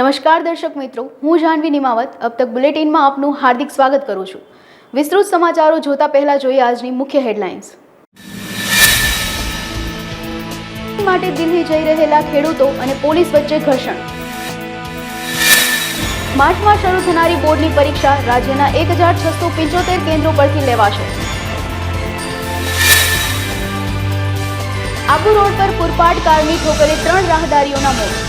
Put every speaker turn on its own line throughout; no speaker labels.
નમસ્કાર દર્શક મિત્રો, હું જાહ્નવી નિમાવત અબ તક બુલેટિનમાં આપનું હાર્દિક સ્વાગત કરું છું। વિસ્તૃત સમાચારો જોતા પહેલા જોઈએ આજની મુખ્ય હેડલાઇન્સ। માટે દિલ્હી જઈ રહેલા ખેડૂતો અને પોલીસ વચ્ચે ઘર્ષણ। માર્ચમાં શરૂ થનારી બોર્ડની પરીક્ષા રાજ્યના 1675 કેન્દ્રો પરથી લેવાશે। આબુ રોડ પર પૂરપાટ કારની ઠોકરે 3 રાહદારીઓના મોત।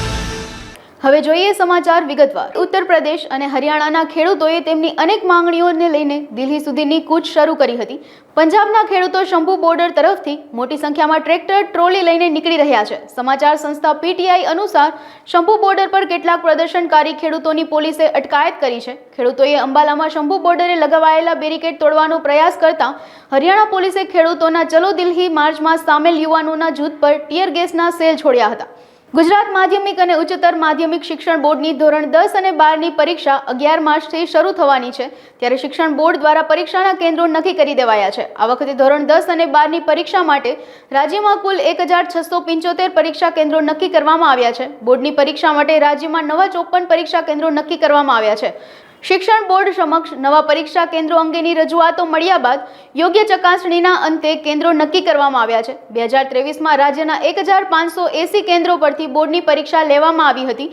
હવે જોઈએ સમાચાર વિગતવાર। ઉત્તર પ્રદેશ અને હરિયાણાના ખેડૂતોએ તેમની અનેક માંગણીઓને લઈને દિલ્હી સુધીની કૂચ શરૂ કરી હતી। પંજાબના ખેડૂતો શંભુ બોર્ડર તરફથી મોટી સંખ્યામાં ટ્રેક્ટર ટ્રોલી લઈને નીકળી રહ્યા છે। સમાચાર સંસ્થા પીટીઆઈ અનુસાર શંભુ બોર્ડર પર કેટલાક પ્રદર્શનકારી ખેડૂતોની પોલીસે અટકાયત કરી છે। ખેડૂતોએ અંબાલામાં શંભુ બોર્ડરે લગાવાયેલા બેરિકેડ તોડવાનો પ્રયાસ કરતા હરિયાણા પોલીસે ખેડૂતોના ચલો દિલ્હી માર્ચમાં સામેલ યુવાનોના જૂથ પર ટીયર ગેસના સેલ છોડ્યા હતા। ગુજરાત માધ્યમિક અને ઉચ્ચતર માધ્યમિક શિક્ષણ બોર્ડની ધોરણ 10 અને 12ની પરીક્ષા 11 માર્ચથી શરૂ થવાની છે, ત્યારે શિક્ષણ બોર્ડ દ્વારા પરીક્ષાના કેન્દ્રો નક્કી કરી દેવાયા છે। આ વખતે ધોરણ 10 અને 12ની પરીક્ષા માટે રાજ્યમાં કુલ 1675 પરીક્ષા કેન્દ્રો નક્કી કરવામાં આવ્યા છે। બોર્ડની પરીક્ષા માટે રાજ્યમાં નવા 54 પરીક્ષા કેન્દ્રો નક્કી કરવામાં આવ્યા છે। શિક્ષણ બોર્ડ સમક્ષ નવા પરીક્ષા કેન્દ્રો અંગેની રજૂઆતો મળ્યા બાદ યોગ્ય ચકાસણીના અંતે કેન્દ્રો નક્કી કરવામાં આવ્યા છે। 2023માં રાજ્યના 1580 કેન્દ્રો પરથી બોર્ડની પરીક્ષા લેવામાં આવી હતી।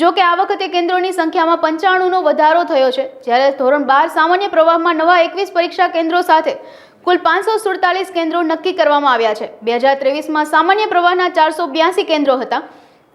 જો કે આ વખતે કેન્દ્રોની સંખ્યામાં 95નો વધારો થયો છે, જ્યારે ધોરણ 12 સામાન્ય પ્રવાહમાં નવા 21 પરીક્ષા કેન્દ્રો સાથે કુલ 547 કેન્દ્રો નક્કી કરવામાં આવ્યા છે। 2023માં સામાન્ય પ્રવાહના 482 કેન્દ્રો હતા।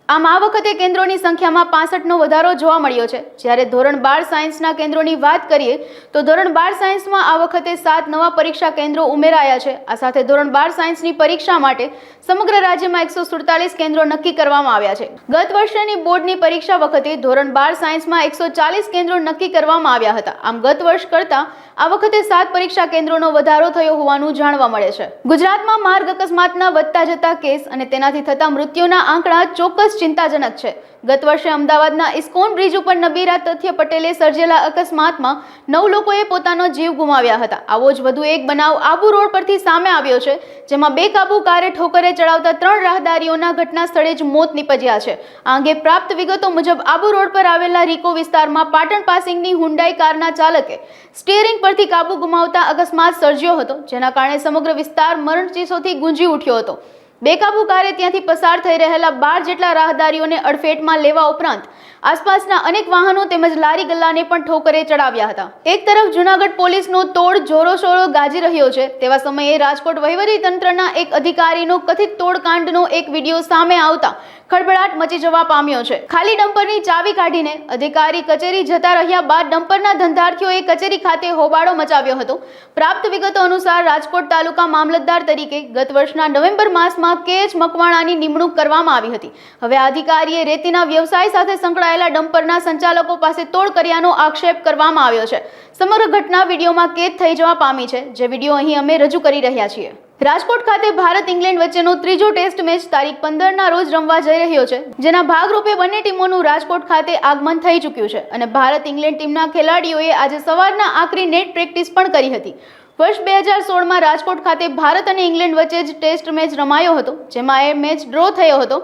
આમ આ વખતે કેન્દ્રોની સંખ્યામાં 65નો વધારો જોવા મળ્યો છે। જ્યારે ધોરણ 12 સાયન્સના કેન્દ્રોની વાત કરીએ તો ધોરણ 12 સાયન્સમાં આ વખતે 7 નવા પરીક્ષા કેન્દ્રો ઉમેરાયા છે। આ સાથે ધોરણ 12 સાયન્સની પરીક્ષા માટે સમગ્ર રાજ્યમાં 147 કેન્દ્રો નક્કી કરવામાં આવ્યા છે। ગત વર્ષની બોર્ડની પરીક્ષા વખતે ધોરણ 12 સાયન્સમાં 140 કેન્દ્રો નક્કી કરવામાં આવ્યા હતા। આમ ગત વર્ષ કરતાં આ વખતે 7 પરીક્ષા કેન્દ્રોનો વધારો થયો હોવાનું જાણવા મળે છે। ગુજરાતમાં માર્ગ અકસ્માતના વધતા જતા કેસ અને તેનાથી થતા મૃત્યુના આંકડા ચોક્કસ ચિંતાજનક છે। ગત વર્ષે અમદાવાદના ઇસ્કોન બ્રિજ ઉપર નબીરા તથ્ય પટેલે સર્જેલા અકસ્માતમાં 9 લોકોએ પોતાનો જીવ ગુમાવ્યા હતા। આવો જ વધુ એક બનાવ આબુ રોડ પરથી સામે આવ્યો છે, જેમાં બેકાબુ કારે ઠોકરે ચડાવતા 3 રાહદારીઓના ઘટના સ્થળે જ મોત નીપજ્યા છે। આ અંગે પ્રાપ્ત વિગતો મુજબ આબુ રોડ પર આવેલા રીકો વિસ્તારમાં પાટણ પાસિંગની હુન્ડાઈ કારના ચાલકે સ્ટીયરિંગ પરથી કાબુ ગુમાવતા અકસ્માત સર્જ્યો હતો, જેના કારણે સમગ્ર વિસ્તાર મરણચીસોથી ગુંજી ઉઠ્યો હતો। બેકાબુ કારે ત્યાંથી પસાર થઈ રહેલા 12 જેટલા રાહદારીઓને અડફેટમાં લેવા ઉપરાંત આસપાસના અનેક વાહનો તેમજ લારી ગલ્લાને પણ ઠોકરે ચડાવ્યા હતા। એક તરફ જૂનાગઢ પોલીસનો તોડ જોરોશોરો ગાજી રહ્યો છે, તેવા સમયે રાજકોટ વહીવટીતંત્રના એક અધિકારીનો કથિત તોડકાંડનો એક વિડીયો સામે આવતા ખળભળાટ મચી જવા પામ્યો છે। ખાલી ડમ્પરની ચાવી કાઢીને અધિકારી કચેરી જતા રહ્યા બાદ ડમ્પરના ધંધાર્થીઓએ કચેરી ખાતે હોબાળો મચાવ્યો હતો। પ્રાપ્ત વિગતો અનુસાર રાજકોટ તાલુકા મામલતદાર તરીકે ગત વર્ષના નવેમ્બર માસમાં કેએચ મકવાણાની નિમણૂક કરવામાં આવી હતી। હવે આ અધિકારીએ રેતીના વ્યવસાય સાથે સંકળાયેલા ડમ્પરના સંચાલકો પાસે તોડ કર્યાનો આક્ષેપ કરવામાં આવ્યો છે। સમગ્ર ઘટના વિડીયોમાં કેદ થઈ જવા પામી છે, જે વિડીયો અહીં અમે રજૂ કરી રહ્યા છીએ। રાજકોટ ખાતે ભારત ઇંગ્લેન્ડ વચ્ચેનો ત્રીજો ટેસ્ટ મેચ તારીખ 15ના રોજ રમવા જઈ રહ્યો છે, જેના ભાગરૂપે બંને ટીમોનું રાજકોટ ખાતે આગમન થઈ ચૂક્યું છે અને ભારત ઇંગ્લેન્ડ ટીમના ખેલાડીઓએ આજે સવારના આકરી નેટ પ્રેક્ટિસ પણ કરી હતી। વર્ષ 2016માં રાજકોટ ખાતે ભારત અને ઇંગ્લેન્ડ વચ્ચે જ ટેસ્ટ મેચ રમાયો હતો, જેમાં એ મેચ ડ્રો થયો હતો।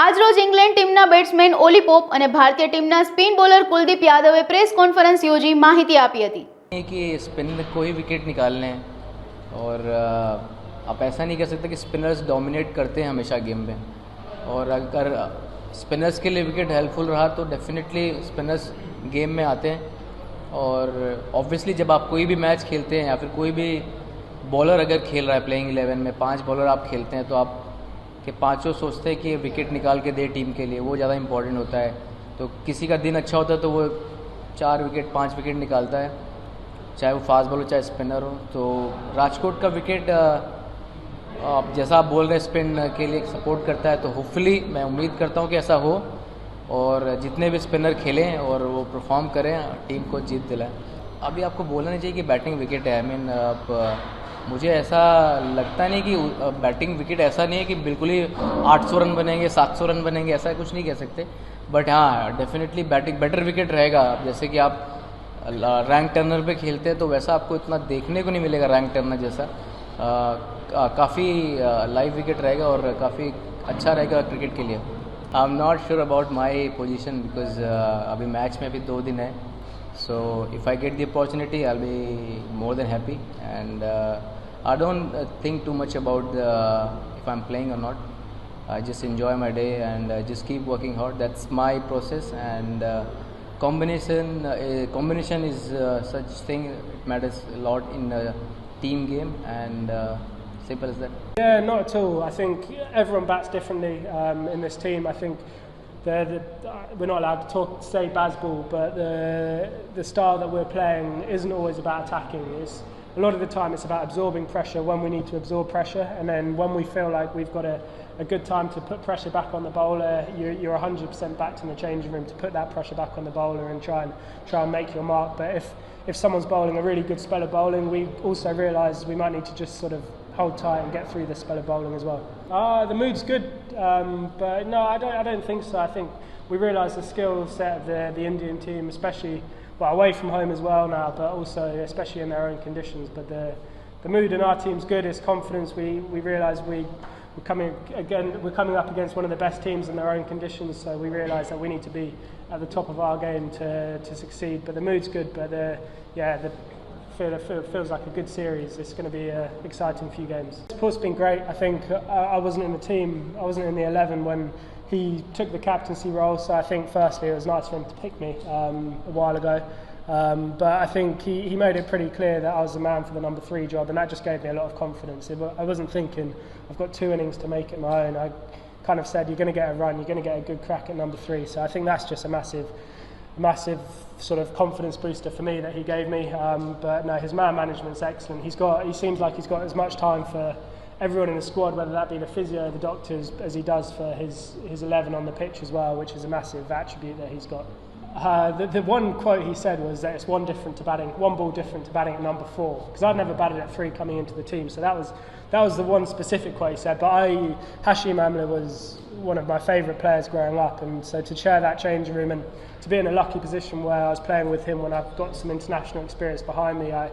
આજરોજ ઇંગ્લેન્ડ ટીમના બેટ્સમેન ઓલી પોપ અને ભારતીય ટીમના સ્પિન બોલર કુલદીપ યાદવે પ્રેસ કોન્ફરન્સ યોજી માહિતી આપી હતી
कि स्पिन में कोई विकेट निकालने और आप ऐसा नहीं कह सकते कि स्पिनर्स डोमिनेट करते हैं हमेशा गेम में, और अगर स्पिनर्स के लिए विकेट हेल्पफुल रहा तो डेफिनेटली स्पिनर्स गेम में आते हैं। और ऑब्वियसली जब आप कोई भी मैच खेलते हैं या फिर कोई भी बॉलर अगर खेल रहा है प्लेइंग 11 में 5 बॉलर आप खेलते हैं तो आप के पाँचों सोचते हैं कि विकेट निकाल के दे टीम के लिए, वो ज़्यादा इंपॉर्टेंट होता है। तो किसी का दिन अच्छा होता है तो वो 4 विकेट 5 विकेट निकालता है, चाहे वो फास्ट बॉलर चाहे स्पिनर हो। तो राजकोट का विकेट आप जैसा आप बोल रहे हैं स्पिन के लिए सपोर्ट करता है, तो होपफुली मैं उम्मीद करता हूँ कि ऐसा हो और जितने भी स्पिनर खेलें और वो परफॉर्म करें, टीम को जीत दिलाएं। अभी आपको बोलना नहीं चाहिए कि बैटिंग विकेट है। आई मीन मुझे ऐसा लगता नहीं कि बैटिंग विकेट ऐसा नहीं है कि बिल्कुल ही 800 रन बनेंगे 700 रन बनेंगे, ऐसा कुछ नहीं कह सकते। बट हाँ डेफिनेटली बैटिंग बेटर विकेट रहेगा। जैसे कि आप रैंक टर्नर पे खेलते हैं तो वैसा आपको इतना देखने को नहीं मिलेगा रैंक टर्नर जैसा। काफ़ी लाइव विकेट रहेगा और काफ़ी अच्छा रहेगा क्रिकेट के लिए। I'm not sure about my position because अभी मैच में अभी 2 दिन है. So if I get the opportunity, I'll be more than happy. And I don't think too much about if I'm playing or not. I just enjoy my day and just keep working hard. That's my process. And combination is such thing. It matters a lot in a team game. And simple as that.
Yeah, not at all. I think everyone bats differently in this team. I think we're not allowed to say Bazball, but the style that we're playing isn't always about attacking. A lot of the time it's about absorbing pressure when we need to absorb pressure, and then when we feel like we've got a good time to put pressure back on the bowler, you're 100% back in the changing room to put that pressure back on the bowler and try and make your mark. But if someone's bowling a really good spell of bowling, we also realise we might need to just sort of hold tight and get through the spell of bowling as well. The mood's good, but no, I don't think so. I think we realise the skill set of the Indian team, especially away from home as well now, but also especially in their own conditions. But the mood in our team's good. It's confidence. We realise we're coming up against one of the best teams in their own conditions, so we realise that we need to be at the top of our game to succeed. But the mood's good. But it feels like a good series. It's going to be an exciting few games. Support's been great. I think I wasn't in the team. I wasn't in the 11 when he took the captaincy role. So I think firstly it was nice for him to pick me a while ago. But I think he made it pretty clear that I was the man for the number 3 job, and that just gave me a lot of confidence. I wasn't thinking I've got 2 innings to make it my own. I kind of said you're going to get a run, you're going to get a good crack at number 3. So I think that's just a massive sort of confidence booster for me that he gave me. But no, his man management's excellent. He seems like he's got as much time for everyone in the squad, whether that be the physio, the doctors, as he does for his 11 on the pitch as well, which is a massive attribute that he's got. The one quote he said was that it's one ball different to batting at number 4, because I'd never batted at 3 coming into the team, so that was the one specific quote he said. But Hashim Amla was one of my favourite players growing up, and so to share that changing room and to be in a lucky position where I was playing with him when I've got some international experience behind me, I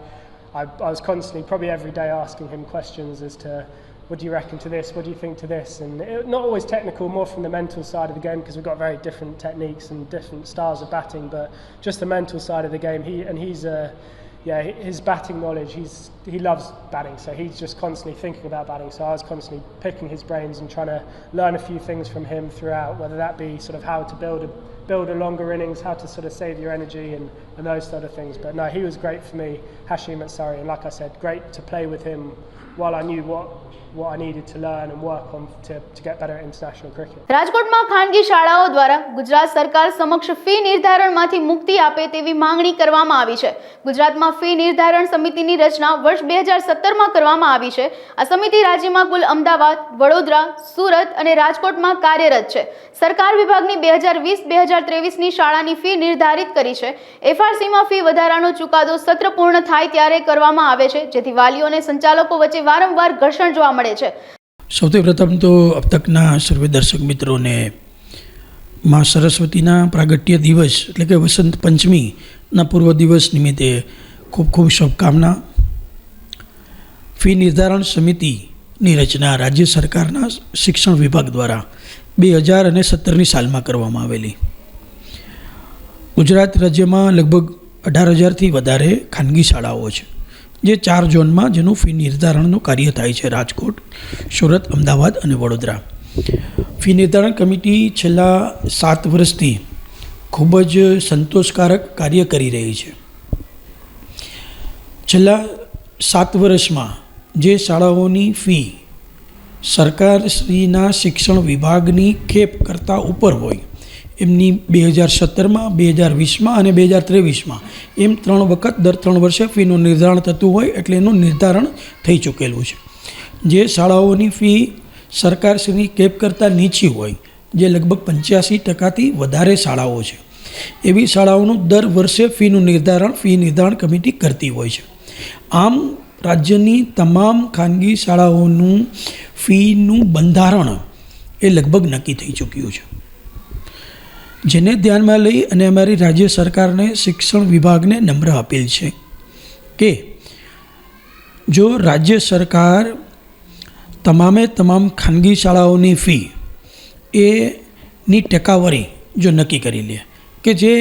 was constantly, probably every day, asking him questions as to what do you reckon to this, what do you think to this, and not always technical, more from the mental side of the game, because we've got very different techniques and different styles of batting, but just the mental side of the game. His batting knowledge, he loves batting, so he's just constantly thinking about batting, so I was constantly picking his brains and trying to learn a few things from him throughout, whether that be sort of how to build a longer innings, how to sort of save your energy and those sort of things. But no, he was great for me, Hashim at Surrey, and like I said, great to play with him while I knew what I needed to learn and work on to get better at international cricket.
રાજકોટમાં ખાનગી શાળાઓ દ્વારા ગુજરાત સરકાર સમક્ષ fee નિર્ધારણમાંથી મુક્તિ આપે તેવી માંગણી કરવામાં આવી છે. ગુજરાતમાં ફી નિર્ધારણ સમિતિની રચના વર્ષ 2017માં કરવામાં આવી છે. આ સમિતિ રાજ્યમાં કુલ અમદાવાદ, વડોદરા, સુરત અને રાજકોટમાં કાર્યરત છે. સરકાર વિભાગની 2020-2023ની શાળાની ફી નિર્ધારિત કરી છે. એફઆરસીમાં ફી વધારાનો ચુકાદો સત્ર પૂર્ણ થાય ત્યારે કરવામાં આવે છે, જેથી વાલીઓ અને સંચાલકો વચ્ચે વારંવાર ઘર્ષણ જોવા મળે છે.
સૌથી પ્રથમ તો अब तकના સર્વે દર્શક મિત્રોને મા સરસ્વતીના પ્રાગટ્ય દિવસ એટલે કે વસંત પંચમીના પૂર્વ દિવસ નિમિત્તે ખૂબ ખૂબ શુભકામના. ફી નિર્ધારણ સમિતિની રચના રાજ્ય સરકારના શિક્ષણ વિભાગ દ્વારા 2017ની સાલમાં કરવામાં આવેલી. ગુજરાત રાજ્યમાં લગભગ 18,000થી વધારે ખાનગી શાળાઓ છે, જે 4 ઝોનમાં જેનું ફી નિર્ધારણનું કાર્ય થાય છે: રાજકોટ, સુરત, અમદાવાદ અને વડોદરા. ફી નિર્ધારણ કમિટી છેલ્લા 7 વર્ષથી ખૂબ જ સંતોષકારક કાર્ય કરી રહી છે. છેલ્લા 7 વર્ષમાં જે શાળાઓની ફી સરકારશ્રીના શિક્ષણ વિભાગની ખેપ કરતાં ઉપર હોય એમની 2017માં, 2020માં અને 2023માં એમ 3 વખત દર 3 વર્ષે ફીનું નિર્ધારણ થતું હોય, એટલે એનું નિર્ધારણ થઈ ચૂકેલું છે. જે શાળાઓની ફી સરકારશ્રીની કેપ કરતાં નીચી હોય, જે લગભગ 85%થી વધારે શાળાઓ છે, એવી શાળાઓનું દર વર્ષે ફી નિર્ધારણ કમિટી કરતી હોય છે. આમ રાજ્યની તમામ ખાનગી શાળાઓનું ફીનું બંધારણ એ લગભગ નક્કી થઈ ચૂક્યું છે, જેને ધ્યાનમાં લઈ અને અમારી રાજ્ય સરકારને શિક્ષણ વિભાગને નમ્ર અપીલ છે કે જો રાજ્ય સરકાર તમામ ખાનગી શાળાઓની ફી એ ફીની ટકાવારી જો નક્કી કરી લે કે જે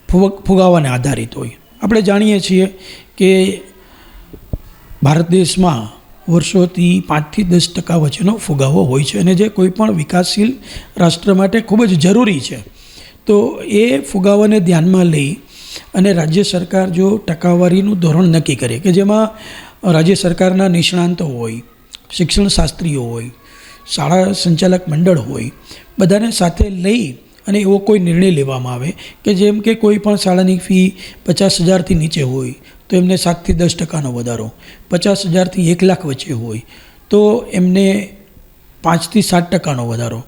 ફુગાવાને આધારિત હોય. આપણે જાણીએ છીએ કે ભારત દેશમાં વર્ષોથી 5 થી 10% વચ્ચેનો ફુગાવો હોય છે અને જે કોઈપણ વિકાસશીલ રાષ્ટ્ર માટે ખૂબ જ જરૂરી છે. તો એ ફુગાવાને ધ્યાનમાં લઈ અને રાજ્ય સરકાર જો ટકાવારીનું ધોરણ નક્કી કરે કે જેમાં રાજ્ય સરકારના નિષ્ણાંતો હોય, શિક્ષણ શાસ્ત્રીઓ હોય, શાળા સંચાલક મંડળ હોય, બધાને સાથે લઈ અને એવો કોઈ નિર્ણય લેવામાં આવે કે જેમ કે કોઈ પણ શાળાની ફી 50,000થી નીચે હોય તો એમને 7 થી 10% વધારો, 50,000 થી 1 લાખ વચ્ચે હોય તો એમને 5 થી 7% વધારો,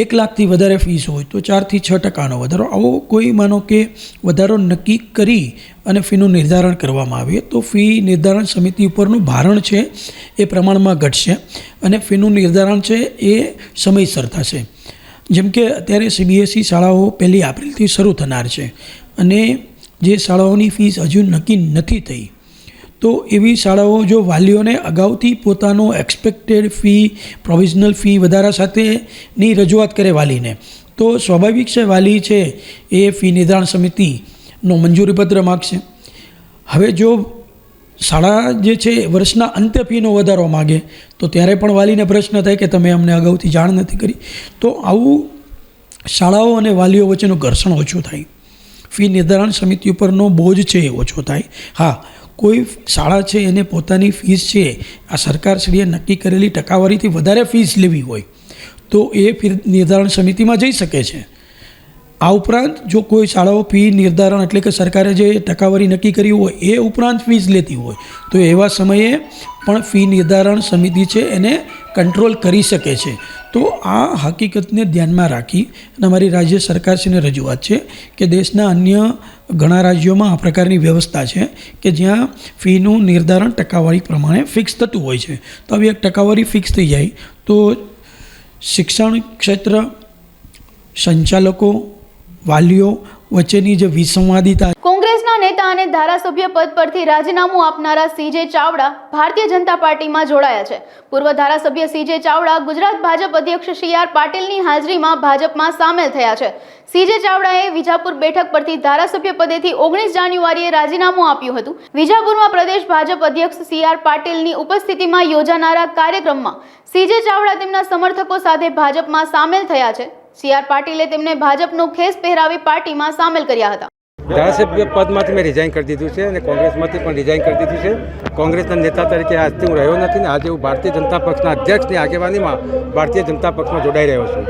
1 લાખથી વધારે ફીસ હોય તો 4 થી 6% વધારો. આવો કોઈ માનો કે વધારો નક્કી કરી અને ફીનું નિર્ધારણ કરવામાં આવે તો ફી નિર્ધારણ સમિતિ ઉપરનું ભારણ છે એ પ્રમાણમાં ઘટશે અને ફીનું નિર્ધારણ છે એ સમયસર થશે. જેમ કે અત્યારે CBSE શાળાઓ 1 એપ્રિલથી શરૂ થનાર છે અને જે શાળાઓની ફીસ હજુ નક્કી નથી થઈ તો એવી શાળાઓ જો વાલીઓને અગાઉથી પોતાનો એક્સપેક્ટેડ ફી, પ્રોવિઝનલ ફી વધારા સાથેની રજૂઆત કરે વાલીને તો સ્વાભાવિક છે વાલી છે એ ફી નિર્ધારણ સમિતિનો મંજૂરીપત્ર માગશે. હવે જો શાળા જે છે વર્ષના અંતે ફીનો વધારો માગે તો ત્યારે પણ વાલીને પ્રશ્ન થાય કે તમે અમને અગાઉથી જાણ નથી કરી. તો આવું શાળાઓ અને વાલીઓ વચ્ચેનું ઘર્ષણ ઓછું થાય, ફી નિર્ધારણ સમિતિ ઉપરનો બોજ છે એ ઓછો થાય. હા, કોઈ શાળા છે એને પોતાની ફીસ છે આ સરકારશ્રીએ નક્કી કરેલી ટકાવારીથી વધારે ફીસ લેવી હોય તો એ ફી નિર્ધારણ સમિતિમાં જઈ શકે છે. આ ઉપરાંત જો કોઈ શાળાઓ ફી નિર્ધારણ એટલે કે સરકારે જે ટકાવારી નક્કી કરી હોય એ ઉપરાંત ફીસ લેતી હોય તો એવા સમયે પણ ફી નિર્ધારણ સમિતિ છે એને કંટ્રોલ કરી શકે છે. તો આ હકીકતને ધ્યાનમાં રાખી અને અમારી રાજ્ય સરકારશ્રીને રજૂઆત છે કે દેશના અન્ય ઘણા રાજ્યોમાં આ પ્રકારની વ્યવસ્થા છે કે જ્યાં ફીનું નિર્ધારણ ટકાવારી પ્રમાણે ફિક્સ થતું હોય છે. તો આવી એક ટકાવારી ફિક્સ થઈ જાય તો શિક્ષણ ક્ષેત્ર, સંચાલકો, વાલીઓ વચ્ચેની જે વિસંવાદિતા.
કોંગ્રેસના નેતા અને ધારાસભ્ય પદ પરથી રાજીનામું આપનારા CJ ચાવડા ભારતીય જનતા પાર્ટીમાં જોડાયા છે. પૂર્વ ધારાસભ્ય CJ ચાવડા ગુજરાત ભાજપ અધ્યક્ષ CR પાટીલની હાજરીમાં ભાજપમાં સામેલ થયા છે. CJ ચાવડાએ વિજાપુર બેઠક પરથી ધારાસભ્ય પદેથી 19 જાન્યુઆરીએ રાજીનામું આપ્યું હતું. વિજાપુરમાં પ્રદેશ ભાજપ અધ્યક્ષ CR પાટીલની ઉપસ્થિતિમાં યોજાનારા કાર્યક્રમમાં CJ ચાવડા તેમના સમર્થકો સાથે ભાજપમાં સામેલ થયા છે. CR પાટીલે તેમને ભાજપનો ખેસ પહેરાવી પાર્ટીમાં સામેલ કર્યા હતા.
ધારાસભ્ય પદમાંથી મેં રિઝાઇન કરી દીધું છે અને કોંગ્રેસમાંથી પણ રિઝાઇન કરી દીધું છે. કોંગ્રેસના નેતા તરીકે આજથી હું રહ્યો નથી ને આજે હું ભારતીય જનતા પક્ષના અધ્યક્ષની આગેવાનીમાં ભારતીય જનતા પક્ષમાં જોડાઈ રહ્યો છું.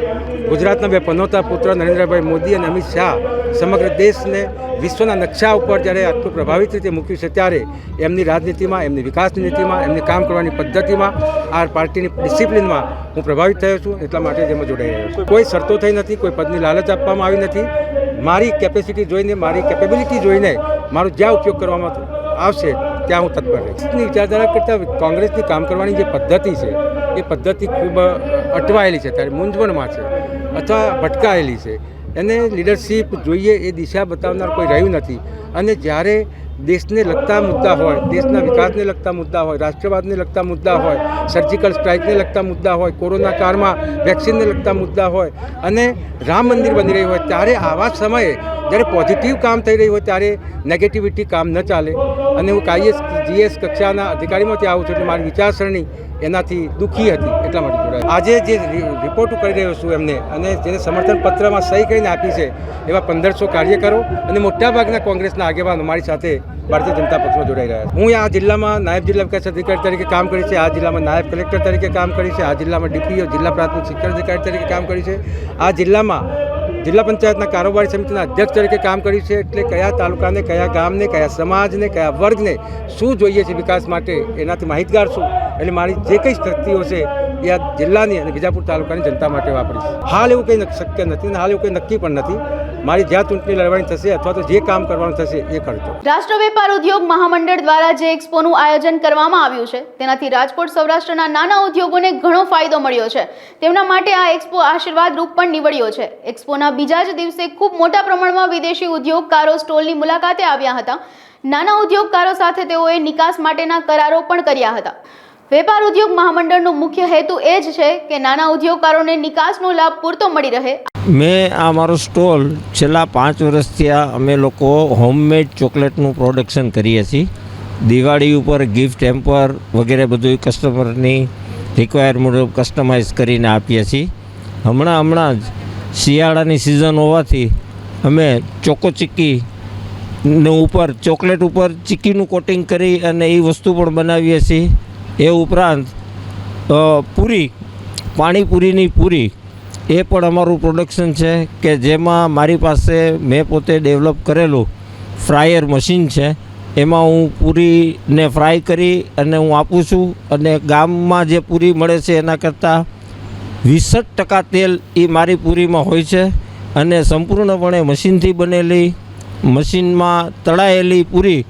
ગુજરાતના 2 પનોતા પુત્ર નરેન્દ્રભાઈ મોદી અને અમિત શાહ સમગ્ર દેશને વિશ્વના નકશા ઉપર જ્યારે આટલું પ્રભાવિત રીતે મૂક્યું છે ત્યારે એમની રાજનીતિમાં, એમની વિકાસની નીતિમાં, એમની કામ કરવાની પદ્ધતિમાં, આ પાર્ટીની ડિસિપ્લિનમાં હું પ્રભાવિત થયો છું. એટલા માટે જ એમાં જોડાઈ રહ્યો છું. કોઈ શરતો થઈ નથી, કોઈ પદની લાલચ આપવામાં આવી નથી. મારી કેપેસિટી જોઈને, મારી કેપેબિલિટી જોઈને મારો જ્યાં ઉપયોગ કરવામાં આવશે ત્યાં હું તત્પર રહીશ. વિચારધારા કરતાં કોંગ્રેસની કામ કરવાની જે પદ્ધતિ છે એ પદ્ધતિ ખૂબ અટવાયેલી છે, ત્યારે મૂંઝવણમાં છે અથવા ભટકાયેલી છે. એને લીડરશીપ જોઈએ એ દિશા બતાવનાર કોઈ રહ્યું નથી. અને જ્યારે દેશને લગતા મુદ્દા હોય, દેશના વિકાસને લગતા મુદ્દા હોય, રાષ્ટ્રવાદને લગતા મુદ્દા હોય, સર્જિકલ સ્ટ્રાઇકને લગતા મુદ્દા હોય, કોરોના કાળમાં વેક્સિનને લગતા મુદ્દા હોય અને રામ મંદિર બની રહ્યું હોય ત્યારે આવા સમયે જ્યારે પોઝિટિવ કામ થઈ રહ્યું હોય ત્યારે નેગેટિવિટી કામ ન ચાલે. અને હું IAS GS કક્ષાના અધિકારીમાંથી આવું છું એટલે મારી વિચારસરણી એનાથી દુઃખી હતી, એટલા માટે જોડાયા. આજે જે રિપોર્ટ કરી રહ્યો છું એમને અને જેને સમર્થન પત્રમાં સહી કરીને આપી છે એવા 1500 કાર્યકરો અને મોટાભાગના કોંગ્રેસના આગેવાનો મારી સાથે ભારતીય જનતા પક્ષમાં જોડાઈ રહ્યા છે. હું આ જિલ્લામાં નાયબ જિલ્લા વિકાસ અધિકારી તરીકે કામ કરી છે, આ જિલ્લામાં નાયબ કલેક્ટર તરીકે કામ કરી છે, આ જિલ્લામાં DPO જિલ્લા પ્રાથમિક શિક્ષણ અધિકારી તરીકે કામ કરી છે, આ જિલ્લામાં જિલ્લા પંચાયતના કારોબારી સમિતિના અધ્યક્ષ તરીકે કામ કર્યું છે. એટલે કયા તાલુકાને, કયા ગામને, કયા સમાજને, કયા વર્ગને શું જોઈએ છે વિકાસ માટે એનાથી માહિતગાર છું. એટલે મારી જે કંઈ શક્તિઓ છે એ આ જિલ્લાની અને વિજાપુર તાલુકાની જનતા માટે વાપરીશ. હાલ એવું કંઈ શક્ય નથી અને હાલ એવું કંઈ નક્કી પણ નથી. મારી જ્યાં ચૂંટણી લડવાની થશે અથવા તો જે કામ કરવાનું થશે એ કરજો.
રાષ્ટ્ર વેપાર ઉદ્યોગ મહામંડળ દ્વારા જે એક્સપોનું આયોજન કરવામાં આવ્યું છે તેનાથી રાજકોટ સૌરાષ્ટ્રના નાના ઉદ્યોગોને ઘણો ફાયદો મળ્યો છે. તેમના માટે આ એક્સપો આશીર્વાદ રૂપ પણ નીવડ્યો છે. એક્સપોના બીજા જ દિવસે ખૂબ મોટા પ્રમાણમાં વિદેશી ઉદ્યોગકારો સ્ટોલની મુલાકાતે આવ્યા હતા. નાના ઉદ્યોગકારો સાથે તેઓએ નિકાસ માટેના કરારો પણ કર્યા હતા. વેપાર ઉદ્યોગ મહામંડળનો મુખ્ય હેતુ એ જ છે કે નાના ઉદ્યોગકારોને નિકાસનો લાભ પૂરતો મળી રહે.
મેં આ મારો સ્ટોલ છેલ્લા 5 વર્ષથી અમે લોકો હોમમેડ ચોકલેટનું પ્રોડક્શન કરીએ છીએ. દિવાળી ઉપર ગિફ્ટ હેમ્પર વગેરે બધું કસ્ટમરની રિક્વાયર મુજબ કસ્ટમાઇઝ કરીને આપીએ છીએ. હમણાં જ શિયાળાની સિઝન હોવાથી અમે ચોકો ચીક્કી ઉપર ચોકલેટ ઉપર ચીક્કીનું કોટિંગ કરી અને એ વસ્તુ પણ બનાવીએ છીએ. એ ઉપરાંત પૂરી પાણીપુરીની પૂરી એ પણ અમારું પ્રોડક્શન છે કે જેમાં મારી પાસે મેં પોતે ડેવલપ કરેલું ફ્રાયર મશીન છે. એમાં હું પૂરીને ફ્રાય કરી અને હું આપું છું. અને ગામમાં જે પૂરી મળે છે એના કરતાં 20% તેલ એ મારી પૂરીમાં હોય છે. અને સંપૂર્ણપણે મશીનથી બનેલી મશીનમાં તળાયેલી પૂરી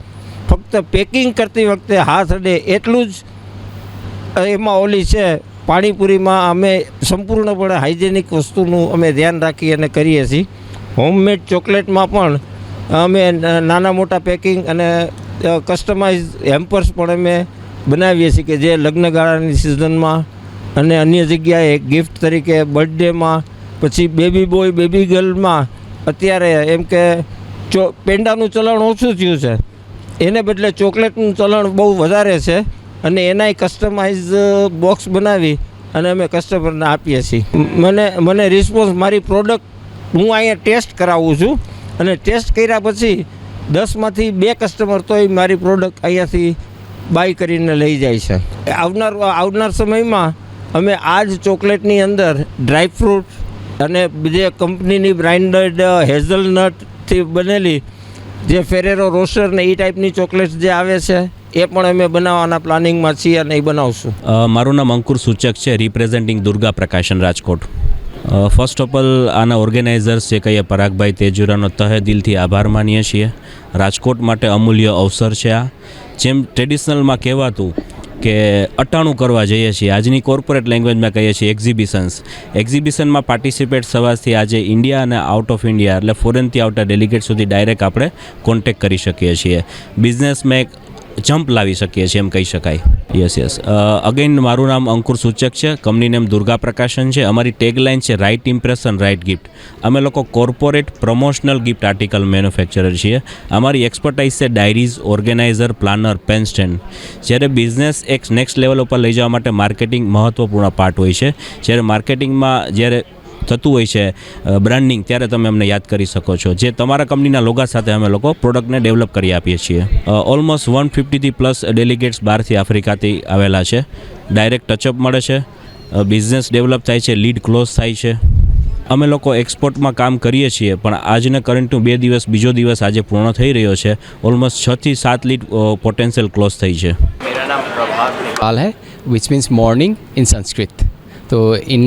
ફક્ત પેકિંગ કરતી વખતે હાથ અડે એટલું જ એમાં ઓલી છે. પાણીપુરીમાં અમે સંપૂર્ણપણે હાઇજેનિક વસ્તુનું અમે ધ્યાન રાખી અને કરીએ છીએ. હોમમેડ ચોકલેટમાં પણ અમે નાના મોટા પેકિંગ અને કસ્ટમાઇઝ હેમ્પર્સ પણ અમે બનાવીએ છીએ કે જે લગ્નગાળાની સિઝનમાં અને અન્ય જગ્યાએ ગિફ્ટ તરીકે બર્થડેમાં, પછી બેબી બોય બેબી ગર્લમાં અત્યારે એમ કે પેંડાનું ચલણ ઓછું થયું છે, એને બદલે ચોકલેટનું ચલણ બહુ વધારે છે. અને એનાય કસ્ટમાઇઝ બોક્સ બનાવી અને અમે કસ્ટમરને આપીએ છીએ. મને રિસ્પોન્સ મારી પ્રોડક્ટ હું અહીંયા ટેસ્ટ કરાવું છું અને ટેસ્ટ કર્યા પછી 10માંથી 2 કસ્ટમર તોય મારી પ્રોડક્ટ અહીંયાથી બાય કરીને લઈ જાય છે. આવનાર સમયમાં અમે આ જ ચોકલેટની અંદર ડ્રાયફ્રૂટ અને જે કંપનીની બ્રાન્ડેડ હેઝલનટથી બનેલી જે ફેરેરો રોસ્ટર ને એ ટાઈપની ચોકલેટ્સ જે આવે છે એ પણ અમે બનાવવાના પ્લાનિંગમાં છીએ અને એ બનાવશું.
મારું નામ અંકુર સૂચક છે, રિપ્રેઝેન્ટિંગ દુર્ગા પ્રકાશન રાજકોટ. ફર્સ્ટ ઓફ ઓલ આના ઓર્ગેનાઇઝર્સ જે કહીએ પરાગભાઈ તેજુરાનો તહે દિલથી આભાર માનીએ છીએ. રાજકોટ માટે અમૂલ્ય અવસર છે આ. જેમ ટ્રેડિશનલમાં કહેવાતું કે અટાણું કરવા જઈએ છીએ, આજની કોર્પોરેટ લેંગ્વેજમાં કહીએ છીએ એક્ઝિબિશનમાં પાર્ટિસિપેટ થવાથી આજે ઇન્ડિયા અને આઉટ ઓફ ઇન્ડિયા એટલે ફોરેનથી આવતા ડેલિગેટ સુધી ડાયરેક્ટ આપણે કોન્ટેક્ટ કરી શકીએ છીએ. બિઝનેસમાં એક જમ્પ લાવી શકીએ છીએ એમ કહી શકાય. યસ અગેન મારું નામ અંકુર સૂચક છે, કંપની નેમ દુર્ગા પ્રકાશન છે. અમારી ટેગલાઇન છે રાઇટ ઇમ્પ્રેશન રાઇટ ગિફ્ટ. અમે લોકો corporate promotional gift article manufacturer છીએ. અમારી એક્સપર્ટાઇઝ છે diaries, organiser, planner, pen stand. જ્યારે બિઝનેસ એક નેક્સ્ટ લેવલ ઉપર લઈ જવા માટે માર્કેટિંગ મહત્ત્વપૂર્ણ પાર્ટ હોય છે. જ્યારે માર્કેટિંગમાં જ્યારે થતું હોય છે બ્રાન્ડિંગ, ત્યારે તમે અમને યાદ કરી શકો છો. જે તમારા કંપનીના લોગા સાથે અમે લોકો પ્રોડક્ટને ડેવલપ કરી આપીએ છીએ. ઓલમોસ્ટ 150થી પ્લસ ડેલિગેટ્સ બહારથી આફ્રિકાથી આવેલા છે. ડાયરેક્ટ ટચઅપ મળે છે, બિઝનેસ ડેવલપ થાય છે, લીડ ક્લોઝ થાય છે. અમે લોકો એક્સપોર્ટમાં કામ કરીએ છીએ, પણ આજને કરંટનું 2 દિવસ બીજો દિવસ આજે પૂર્ણ થઈ રહ્યો છે. ઓલમોસ્ટ 6 થી 7 લીડ પોટેન્શિયલ ક્લોઝ થઈ છે.
मेरा नाम प्रभात नेपाल है, विच मीन्स मॉर्निंग इन संस्कृत. तो इन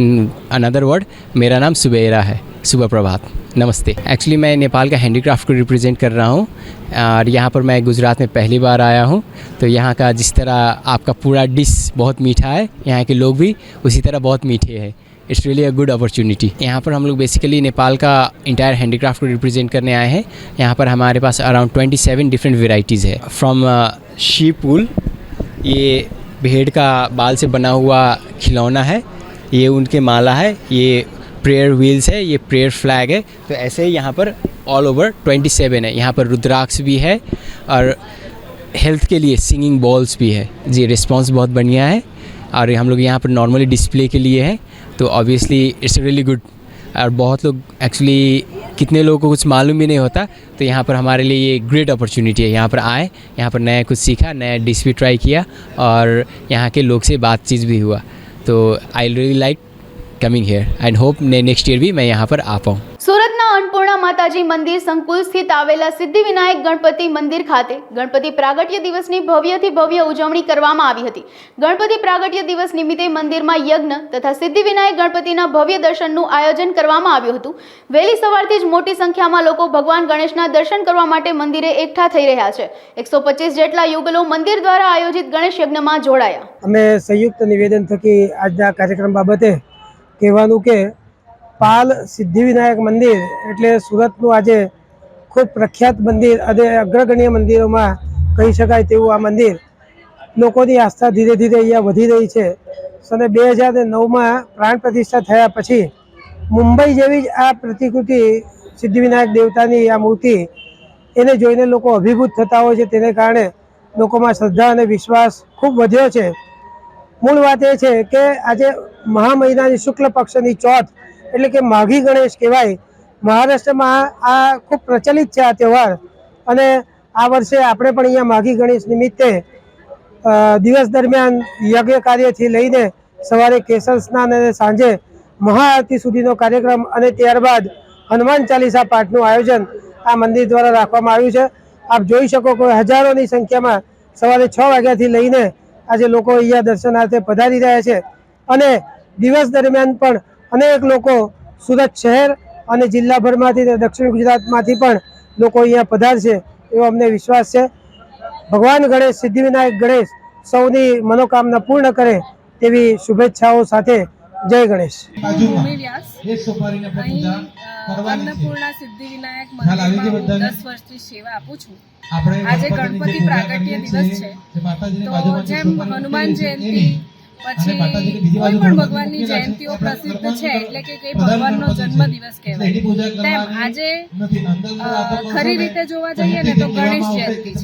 अनदर वर्ड मेरा नाम सुबेरा है, सुबह प्रभात. नमस्ते. एक्चुअली मैं नेपाल का हैंडीक्राफ्ट को रिप्रेजेंट कर रहा हूँ और यहाँ पर मैं गुजरात में पहली बार आया हूँ. तो यहाँ का जिस तरह आपका पूरा डिश बहुत मीठा है, यहाँ के लोग भी उसी तरह बहुत मीठे हैं. It's really a good opportunity. यहाँ पर हम लोग बेसिकली नेपाल का इंटायर हैंडीक्राफ्ट को रिप्रेजेंट करने आए हैं. यहाँ पर हमारे पास अराउंड 27 डिफरेंट वेराइटीज़ है. फ्रॉम शीप वूल, ये भेड़ का बाल से बना हुआ खिलौना है, ये उनके माला है, ये प्रेयर व्हील्स है, ये प्रेयर फ्लैग है. तो ऐसे ही यहाँ पर ऑल ओवर 27 है. यहाँ पर रुद्राक्ष भी है और हेल्थ के लिए सिंगिंग बॉल्स भी है. जी रिस्पॉन्स बहुत बढ़िया है और हम लोग यहाँ पर नॉर्मली डिस्प्ले के लिए है. तो ऑब्वियसली इट्स रियली गुड. और बहुत लोग एक्चुअली कितने लोगों को कुछ मालूम भी नहीं होता, तो यहाँ पर हमारे लिए ये ग्रेट अपॉर्चुनिटी है. यहाँ पर आए, यहाँ पर नया कुछ सीखा, नया डिश भी ट्राई किया और यहाँ के लोग से बातचीत भी हुआ. तो I really like coming here and hope next year भी मैं यहाँ पर आ पाऊँ.
સુરતના અન્નપૂર્ણા માતાજી મંદિર સંકુલ સ્થિત આવેલા સિદ્ધિવિનાયક ગણપતિ મંદિર ખાતે ગણપતિ પ્રાગટ્ય દિવસની ભવ્યથી ભવ્ય ઉજવણી કરવામાં આવી હતી. ગણપતિ પ્રાગટ્ય દિવસ નિમિત્તે મંદિરમાં યજ્ઞ તથા સિદ્ધિવિનાયક ગણપતિના ભવ્ય દર્શનનું આયોજન કરવામાં આવ્યું હતું. વહેલી સવારથી જ મોટી સંખ્યામાં લોકો ભગવાન ગણેશના દર્શન કરવા માટે મંદિરે એકઠા થઈ રહ્યા છે. 125 જેટલા યુગલો મંદિર દ્વારા આયોજિત ગણેશ યજ્ઞમાં જોડાયા.
અમે સંયુક્ત નિવેદન થકી આજના કાર્યક્રમ બાબતે કહેવાનું કે પાલ સિદ્ધિવિનાયક મંદિર એટલે સુરતનું આજે ખૂબ પ્રખ્યાત મંદિર અને અગ્રગણ્ય મંદિરોમાં કહી શકાય તેવું આ મંદિર લોકોની આસ્થા ધીરે ધીરે અહીંયા વધી રહી છે. અને 2009માં પ્રાણ પ્રતિષ્ઠા થયા પછી મુંબઈ જેવી જ આ પ્રતિકૃતિ સિદ્ધિવિનાયક દેવતાની આ મૂર્તિ એને જોઈને લોકો અભિભૂત થતા હોય છે. તેને કારણે લોકોમાં શ્રદ્ધા અને વિશ્વાસ ખૂબ વધ્યો છે. મૂળ વાત એ છે કે આજે મહા મહિનાની શુક્લ પક્ષની ચોથ એટલે કે માઘી ગણેશ કહેવાય. મહારાષ્ટ્રમાં આ ખૂબ પ્રચલિત છે આ તહેવાર. અને આ વર્ષે આપણે પણ અહીંયા માઘી ગણેશ નિમિત્તે દિવસ દરમિયાન યજ્ઞ કાર્યથી લઈને સવારે કેસર સ્નાન અને સાંજે મહાઆરતી સુધીનો કાર્યક્રમ અને ત્યારબાદ હનુમાન ચાલીસા પાઠનું આયોજન આ મંદિર દ્વારા રાખવામાં આવ્યું છે. આપ જોઈ શકો કે હજારોની સંખ્યામાં સવારે 6 વાગ્યાથી લઈને આજે લોકો અહીંયા દર્શનાર્થે પધારી રહ્યા છે. અને દિવસ દરમિયાન પણ અનેક લોકો સુરત શહેર અને જિલ્લાભરમાંથી દક્ષિણ ગુજરાતમાંથી પણ લોકો અહીંયા પધારશે એવો અમને વિશ્વાસ છે. ભગવાન ગણેશ સિદ્ધિવિનાયક ગણેશ સૌની મનોકામના પૂર્ણ કરે તેવી શુભેચ્છાઓ સાથે જય ગણેશ.
અન્નપૂર્ણા સિદ્ધિવિનાયક મંદિરમાં હું 10 વર્ષથી સેવા આપું છું. આજે ગણપતિ પ્રાગટ્ય દિવસ છે, તો જેમ હનુમાન જયંતિ પછી કોઈ પણ ભગવાનની જયંતિઓ પ્રસિદ્ધ છે એટલે કે ભગવાનનો જન્મ દિવસ કહેવાય, તેમ આજે ખરી રીતે જોવા જઈએ ને તો ગણેશ જયંતિ છે.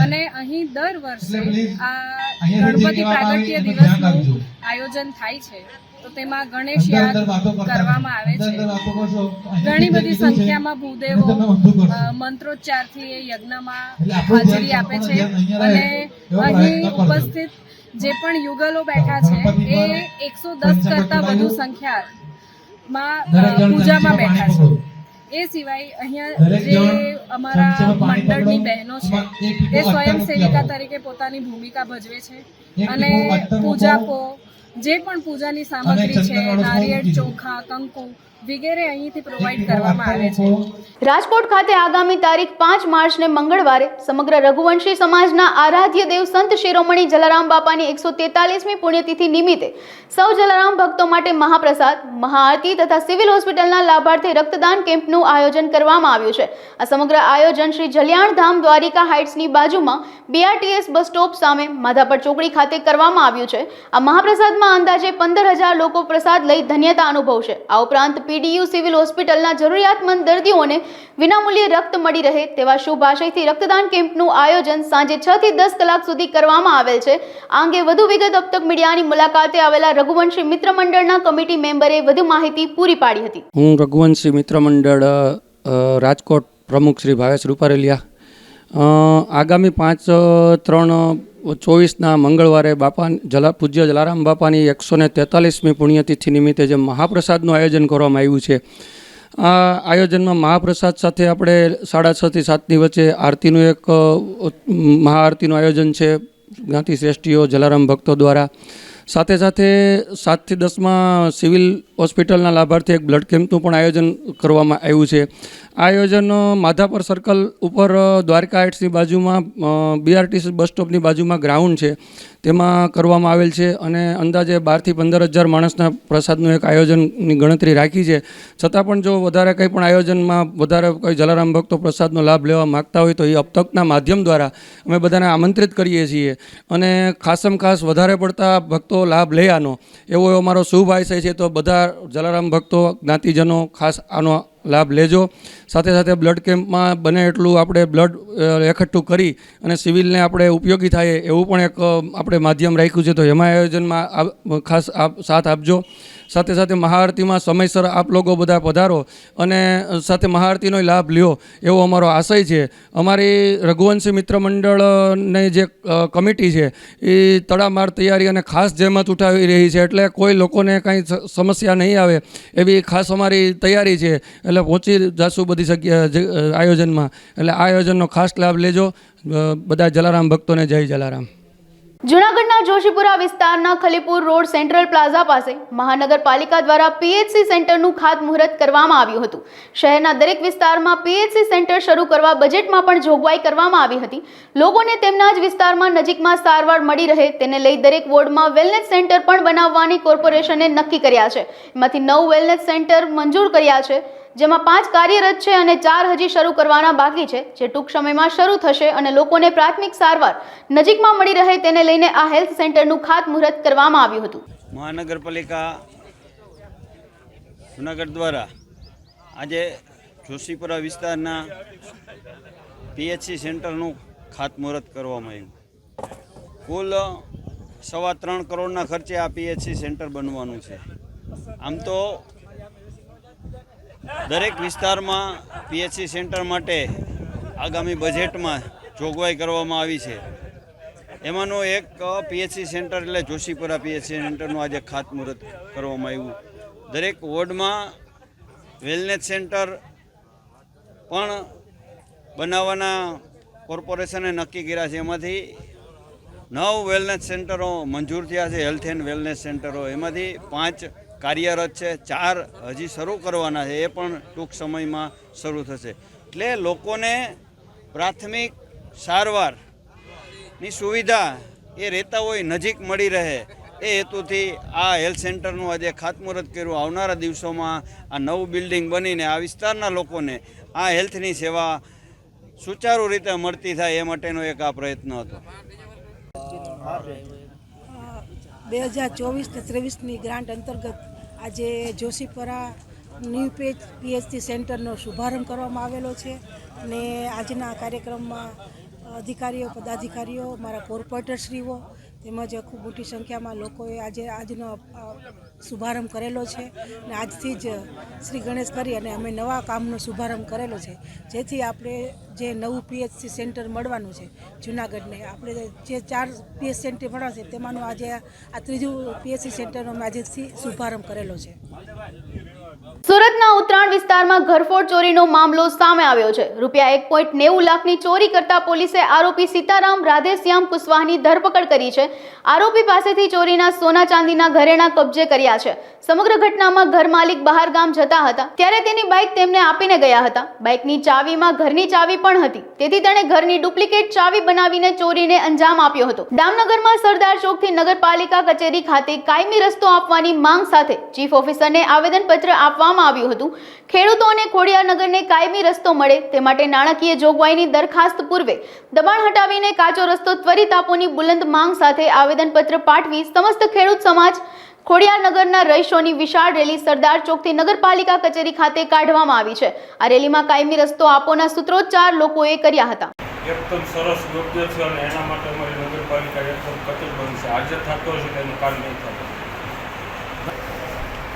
અને અહીં દર વર્ષે આ ગણપતિ પ્રાગટ્ય દિવસનું આયોજન થાય છે, તો તેમાં ગણેશ યાદ કરવામાં આવે છે. ઘણી બધી સંખ્યામાં ભૂદેવો મંત્રોચ્ચારથી એ યજ્ઞમાં હાજરી આપે છે. અને અહીં ઉપસ્થિત જે પણ યુગલો બેઠા છે એ 110 કરતાં વધુ સંખ્યામાં પૂજામાં બેઠા છે. એ સિવાય અહીંયા જે અમારા મંડળની બહેનો છે એ સ્વયંસેવિકા તરીકે પોતાની ભૂમિકા ભજવે છે. અને પૂજાપો જે પણ પૂજાની સામગ્રી છે, નારિયેળ, ચોખા, કંકુ વગેરે અહીંથી પ્રોવાઈડ કરવામાં આવે છે.
રાજકોટ ખાતે આગામી તારીખ 5 માર્ચને મંગળવારે સમગ્ર રઘુવંશી સમાજના આરાધ્ય દેવ સંત શિરોમણી જલારામ બાપાની 143મી પુણ્યતિથિ નિમિત્તે સૌ જલારામ ભક્તો માટે મહાપ્રસાદ, મહાઆરતી તથા સિવિલ હોસ્પિટલના લાભાર્થે રક્તદાન કેમ્પનું આયોજન કરવામાં આવ્યું છે. આ સમગ્ર આયોજન શ્રી જલિયાણ ધામ દ્વારિકા હાઇટ્સની બાજુમાં BRTS બસ સ્ટોપ સામે માધાપર ચોકડી ખાતે કરવામાં આવ્યું છે. આ મહાપ્રસાદમાં અંદાજે 15,000 લોકો પ્રસાદ લઈ ધન્યતા અનુભવશે. આ ઉપરાંત PDU સિવિલ હોસ્પિટલના જરૂરિયાતમંદ દર્દીઓને વિનામૂલ્યે રક્ત મળી રહે તેવા શુભ આશયથી રક્તદાન કેમ્પનું આયોજન સાંજે 6 થી 10 કલાક સુધી કરવામાં આવેલ છે. આ અંગે વધુ વિગત અબ તક મીડિયાની મુલાકાતે આવેલા રઘુવંશી મિત્ર મંડળના કમિટી મેમ્બરે વધુ માહિતી પૂરી પાડી હતી.
હું રઘુવંશી મિત્ર મંડળ રાજકોટ પ્રમુખ શ્રી ભાવેશ રૂપારેલિયા. આગામી 5/3/24ના મંગળવારે પૂજ્ય જલારામ બાપાની 143મી પુણ્યતિથિ નિમિત્તે જે મહાપ્રસાદનું આયોજન કરવામાં આવ્યું છે, આ આયોજનમાં મહાપ્રસાદ સાથે આપણે 6:30 થી 7ની વચ્ચે આરતીનું એક મહાઆરતીનું આયોજન છે જ્ઞાતિ શ્રેષ્ઠીઓ જલારામ ભક્તો દ્વારા. સાથે સાથે 7 થી 10માં સિવિલ હોસ્પિટલના લાભાર્થે એક બ્લડ કેમ્પનું પણ આયોજન કરવામાં આવ્યું છે. આ આયોજન માધાપર સર્કલ ઉપર દ્વારકા હાઇટ્સની બાજુમાં BRTS બસ સ્ટોપની બાજુમાં ગ્રાઉન્ડ છે તેમાં કરવામાં આવેલ છે. અને અંદાજે 12,000 થી 15,000 માણસના પ્રસાદનું એક આયોજનની ગણતરી રાખી છે. છતાં પણ જો વધારે કંઈ પણ આયોજનમાં વધારે કોઈ જલારામ ભક્તો પ્રસાદનો લાભ લેવા માગતા હોય તો એ અબતકના માધ્યમ દ્વારા અમે બધાને આમંત્રિત કરીએ છીએ. અને ખાસમ ખાસ વધારે પડતા ભક્તો લાભ લે આનો એવો અમારો શુભ આશય છે. તો બધા જલારામ ભક્તો જ્ઞાતિજનો ખાસ આનો લાભ લેજો. સાથે સાથે બ્લડ કેમ્પમાં બને એટલું આપણે બ્લડ એકઠું કરી અને સિવિલને આપણે ઉપયોગી થાય એવું પણ એક આપણે માધ્યમ રાખ્યું છે. તો એમાં આયોજનમાં ખાસ આપ સાથ આપજો. સાથે સાથે મહાઆરતીમાં સમયસર આપ લોકો બધા પધારો અને સાથે મહાઆરતીનો લાભ લ્યો એવો અમારો આશય છે. અમારી રઘુવંશી મિત્ર મંડળની જે કમિટી છે એ તડામાર તૈયારી અને ખાસ જહેમત ઉઠાવી રહી છે. એટલે કોઈ લોકોને કાંઈ સમસ્યા નહીં આવે એવી ખાસ અમારી તૈયારી છે. એટલે પહોંચી જશું બધી જગ્યા આયોજનમાં. એટલે આ આયોજનનો ખાસ લાભ લેજો. બધા જલારામ ભક્તોને જય જલારામ.
જૂનાગઢના જોશીપુરા વિસ્તારના ખલીપુર રોડ સેન્ટ્રલ પ્લાઝા પાસે મહાનગરપાલિકા દ્વારા PHC સેન્ટરનું ખાતમુહૂર્ત કરવામાં આવ્યું હતું. શહેરના દરેક વિસ્તારમાં PHC સેન્ટર શરૂ કરવા બજેટમાં પણ જોગવાઈ કરવામાં આવી હતી. લોકોને તેમના જ વિસ્તારમાં નજીકમાં સારવાર મળી રહે તેને લઈ દરેક વોર્ડમાં વેલનેસ સેન્ટર પણ બનાવવાની કોર્પોરેશને નક્કી કર્યા છે. એમાંથી 9 વેલનેસ સેન્ટર મંજૂર કર્યા છે. જેમાં 5 કાર્યરત છે અને 4 હજી શરૂ કરવાના બાકી છે, જે ટૂંક સમયમાં શરૂ થશે અને લોકોને પ્રાથમિક સારવાર નજીકમાં મળી રહે તેને લઈને આ હેલ્થ સેન્ટરનું ખાતમુહૂર્ત કરવામાં આવ્યું હતું.
મહાનગરપાલિકા જૂનાગઢ દ્વારા આજે જોશીપુરા વિસ્તારના પીએચસી સેન્ટરનું ખાતમુહૂર્ત કરવામાં આવ્યું. કુલ 3.25 કરોડના ખર્ચે આ પીએચસી સેન્ટર બનવાનું છે. આમ તો દરેક વિસ્તારમાં પીએચસી સેન્ટર માટે આગામી બજેટમાં જોગવાઈ કરવામાં આવી છે. એમાંનું એક પીએચસી સેન્ટર એટલે જોશીપુરા પીએચસી સેન્ટરનું આજે ખાતમુહૂર્ત કરવામાં આવ્યું. દરેક વોર્ડમાં વેલનેસ સેન્ટર પણ બનાવવાના કોર્પોરેશને નક્કી કર્યા છે. એમાંથી 9 વેલનેસ સેન્ટરો મંજૂર થયા છે, હેલ્થ એન્ડ વેલનેસ સેન્ટરો. એમાંથી 5 કાર્યરત છે, 4 હજી શરૂ કરવાના છે, એ પણ ટૂંક સમયમાં શરૂ થશે. એટલે લોકોને પ્રાથમિક સારવારની સુવિધા એ રહેતા હોય નજીક મળી રહે એ હેતુથી આ હેલ્થ સેન્ટરનું આજે ખાતમુહૂર્ત કર્યું. આવનારા દિવસોમાં આ નવું બિલ્ડિંગ બનીને આ વિસ્તારના લોકોને આ હેલ્થની સેવા સુચારુ રીતે મળતી થાય એ માટેનો એક આ પ્રયત્ન હતો.
2024-23ની ગ્રાન્ટ અંતર્ગત આજે જોશીપુરા ન્યૂ પીએચસી સેન્ટરનો શુભારંભ કરવામાં આવેલો છે અને આજના કાર્યક્રમમાં અધિકારીઓ, પદાધિકારીઓ, મારા કોર્પોરેટરશ્રીઓ તેમજ ખૂબ મોટી સંખ્યામાં લોકોએ આજનો શુભારંભ કરેલો છે અને આજથી જ શ્રી ગણેશ કરી અને અમે નવા કામનો શુભારંભ કરેલો છે, જેથી આપણે જે નવું પીએચસી સેન્ટર મળવાનું છે જૂનાગઢને, આપણે જે 4 પીએચસી સેન્ટર મળવા છે તેમાંનું આજે આ 3જું પીએચસી સેન્ટરનો અમે આજથી શુભારંભ કરેલો છે.
સુરતના ઉત્તરાણ વિસ્તારમાં ઘરફોડ ચોરીનો મામલો સામે આવ્યો છે. રૂપિયા 1.90 લાખની ચોરી કરતા પોલીસે આરોપી સીતારામ રાધેશ્યામ કુશવાહની ધરપકડ કરી છે. આરોપી પાસેથી ચોરીના સોના ચાંદીના ઘરેણા કબજે કર્યા છે. સમગ્ર ઘટનામાં ઘર માલિક બહાર ગામ જતા હતા ત્યારે તેની બાઇક તેમને આપીને ગયા હતા. બાઇકની ચાવીમાં ઘરની ચાવી પણ હતી, તેથી તેણે ઘરની ડુપ્લિકેટ ચાવી બનાવીને ચોરીને અંજામ આપ્યો હતો. દામનગરમાં સરદાર ચોકથી નગરપાલિકા કચેરી ખાતે કાયમી રસ્તો આપવાની માંગ સાથે ચીફ ઓફિસરને આવેદનપત્ર આપવામાં આવ્યું હતું. ખેડૂતો અને ખોડિયારનગરને કાયમી રસ્તો મળે તે માટે નાણાકીય જોગવાઈની દરખાસ્ત પૂર્વે દબાણ હટાવીને કાચો રસ્તો ત્વરિત આપોની બુલંદ માંગ સાથે આવેદનપત્ર પાઠવી સમસ્ત ખેડૂત સમાજ ખોડિયારનગરના રહીશોની વિશાળ રેલી સરદાર ચોકથી નગરપાલિકા કચેરી ખાતે કાઢવામાં આવી છે. આ રેલીમાં કાયમી રસ્તો આપોના સૂત્રોચ્ચાર લોકોએ કર્યા હતા.
એકદમ સરસ યોગ્ય છે અને એના માટે અમારી નગરપાલિકા એકદમ કટિબદ્ધ છે. આજે થતો છે તેનું કામ નહીં થતું.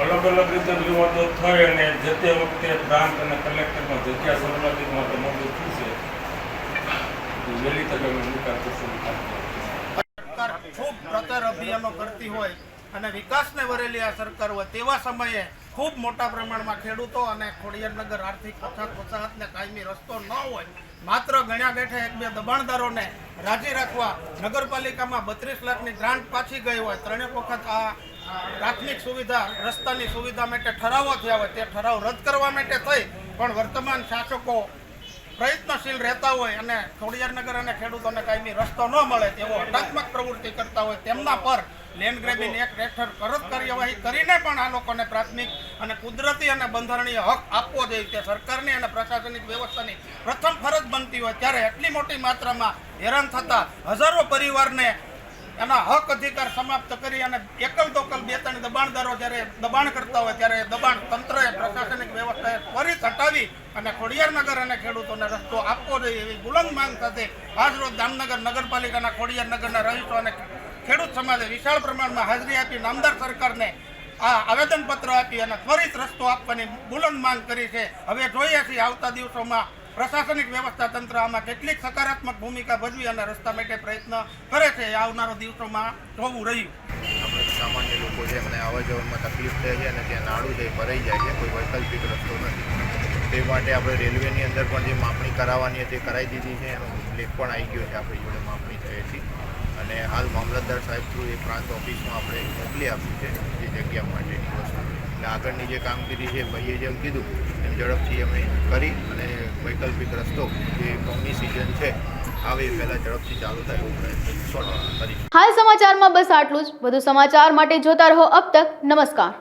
અલગ અલગ રીતે વિવાદો થઈ અને જે તે વખતે પ્રાંત અને કલેક્ટરમાં જગ્યા સવલતી માટે મોડું થયું છે. વહેલી તકે અમે નિકાલ કરશું.
ખૂબ પ્રચાર અભિયાનો કરતી હોય અને વિકાસને વરેલી આ સરકાર હોય તેવા સમયે ખૂબ મોટા પ્રમાણમાં ખેડૂતો અને ખોડિયારનગર આર્થિક પછાતને કાયમી રસ્તો ન હોય, માત્ર ગણ્યા બેઠા 1-2 દબાણદારોને રાજી રાખવા નગરપાલિકામાં 32 લાખની ગ્રાન્ટ પાછી ગઈ હોય, 3 વખત આ પ્રાથમિક સુવિધા રસ્તાની સુવિધા માટે ઠરાવો થયા હોય, તે ઠરાવ રદ કરવા માટે થઈ પણ વર્તમાન શાસકો પ્રયત્નશીલ રહેતા હોય અને ખોડિયારનગર અને ખેડૂતોને કાયમી રસ્તો ન મળે તેવો હટાત્મક પ્રવૃત્તિ કરતા હોય તેમના પર લેન્ડ ગ્રેબિંગ એક્ટ હેઠળ કડક કાર્યવાહી કરીને પણ આ લોકોને પ્રાથમિક અને કુદરતી અને બંધારણીય હક આપવો જોઈએ તે સરકારની અને પ્રશાસનિક વ્યવસ્થાની પ્રથમ ફરજ બનતી હોય. ત્યારે એટલી મોટી માત્રામાં હેરાન થતા હજારો પરિવારને એના હક અધિકાર સમાપ્ત કરી અને એકલ દોકલ 2-3 દબાણદારો જ્યારે દબાણ કરતા હોય ત્યારે દબાણ તંત્રએ, પ્રશાસનિક વ્યવસ્થાએ ત્વરિત હટાવી અને ખોડિયારનગર અને ખેડૂતોને રસ્તો આપવો જોઈએ એવી બુલંદ માંગ સાથે આજરોજ દામનગર નગરપાલિકાના ખોડિયારનગરના રહીશો અને ખેડૂત સમાજે વિશાળ પ્રમાણમાં હાજરી આપી નામદાર સરકારને આ આવેદનપત્ર આપી અને ત્વરિત રસ્તો આપવાની બુલંદ માંગ કરી છે. હવે જોઈએ છીએ આવતા દિવસોમાં પ્રશાસનિક વ્યવસ્થા તંત્ર આમાં કેટલીક સકારાત્મક ભૂમિકા ભજવી અને રસ્તા માટે પ્રયત્ન કરે છે. આવનારો દિવસોમાં જોવું રહ્યું.
આપણે સામાન્ય લોકો છે એમને આવવા જવામાં તકલીફ થાય છે અને ત્યાં નાળું છે ભરાઈ જાય છે, કોઈ વૈકલ્પિક રસ્તો નથી. તે માટે આપણે રેલવેની અંદર પણ જે માપણી કરાવવાની હતી કરાવી દીધી છે, એનો લેખ પણ આવી ગયો છે આપણી જોડે માપણી થઈ હતી અને હાલ મામલતદાર સાહેબ થ્રુ એ પ્રાંત ઓફિસમાં આપણે મોકલી આપ્યું છે જે જગ્યા માટેની વસ્તુ. એટલે આગળની જે કામગીરી છે ભાઈએ જેમ કીધું એમ ઝડપથી અમે કરી અને વૈકલ્પિક રસ્તો જે કમની સિઝન છે આવે એ પહેલાં ઝડપથી ચાલુ થાય એવું પ્રયત્ન કરીશું.
હાલ સમાચારમાં બસ આટલું જ. વધુ સમાચાર માટે જોતા રહો અબ તક. નમસ્કાર.